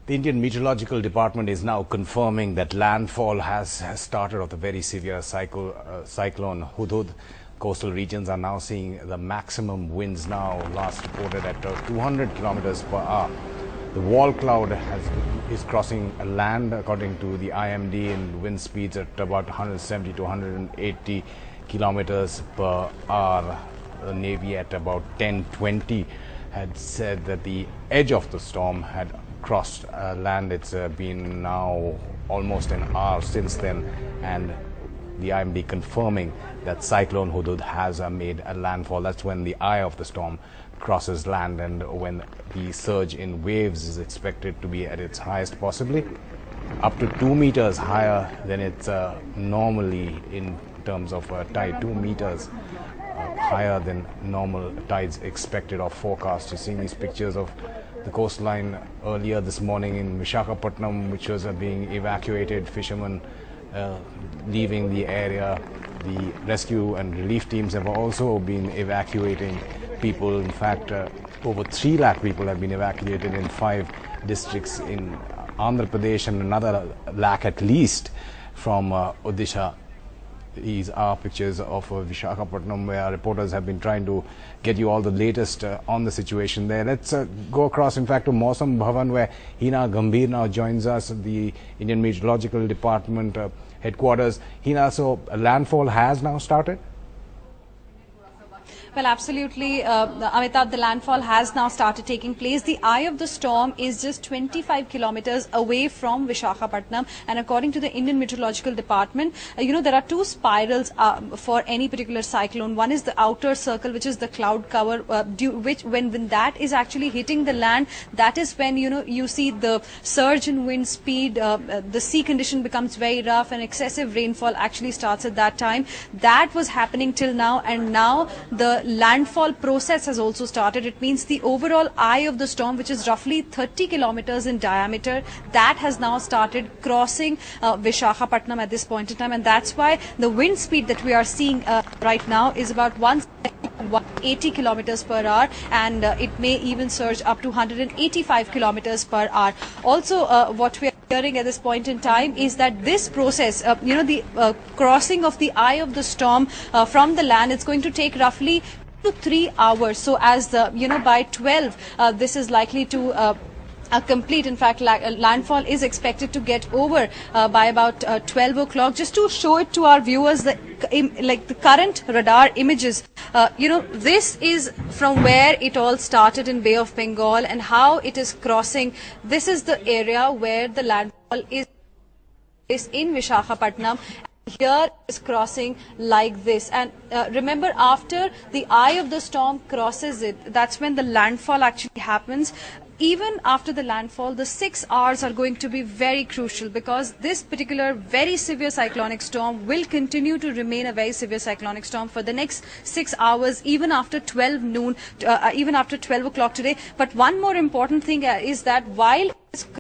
The Indian Meteorological Department is now confirming that landfall has started of the very severe cyclone Hudhud. Coastal regions are now seeing the maximum winds now, last reported at 200 kilometers per hour. The wall cloud is crossing land according to the IMD in wind speeds at about 170 to 180 kilometers per hour. The Navy at about 10:20 had said that the edge of the storm had crossed land. It's been now almost an hour since then, and the IMD confirming that Cyclone Hudhud has made a landfall. That's when the eye of the storm crosses land and when the surge in waves is expected to be at its highest, possibly up to 2 meters higher than it's normally in terms of tide, 2 meters higher than normal tides expected or forecast. You're seeing these pictures of the coastline earlier this morning in Visakhapatnam, which was being evacuated, fishermen leaving the area. The rescue and relief teams have also been evacuating people. In fact, over 3 lakh people have been evacuated in 5 districts in Andhra Pradesh and another lakh at least from Odisha. These are pictures of Visakhapatnam, where reporters have been trying to get you all the latest on the situation there. Let's go across, in fact, to Mausam Bhavan, where Hina Gambhir now joins us, the Indian Meteorological Department headquarters. Hina, so landfall has now started? Well, absolutely, Amitabh, the landfall has now started taking place. The eye of the storm is just 25 kilometers away from Visakhapatnam, and according to the Indian Meteorological Department, there are 2 spirals for any particular cyclone. One is the outer circle, which is the cloud cover, which when that is actually hitting the land, that is when you see the surge in wind speed. The sea condition becomes very rough, and excessive rainfall actually starts at that time. That was happening till now, and now the landfall process has also started. It means the overall eye of the storm, which is roughly 30 kilometers in diameter, that has now started crossing Visakhapatnam at this point in time, and that's why the wind speed that we are seeing right now is about 180 kilometers per hour, and it may even surge up to 185 kilometers per hour. Also, what we are hearing at this point in time is that this process, the crossing of the eye of the storm from the land, it's going to take roughly 2 to 3 hours. So as by 12, this is likely to complete. In fact, landfall is expected to get over by about 12 o'clock. Just to show it to our viewers, the current radar images, this is from where it all started in Bay of Bengal and how it is crossing. This is the area where the landfall is in Visakhapatnam. Here is crossing like this, and remember, after the eye of the storm crosses it, that's when the landfall actually happens. Even after the landfall, the 6 hours are going to be very crucial, because this particular very severe cyclonic storm will continue to remain a very severe cyclonic storm for the next 6 hours, even after 12 noon, even after 12 o'clock today. But one more important thing is that while it's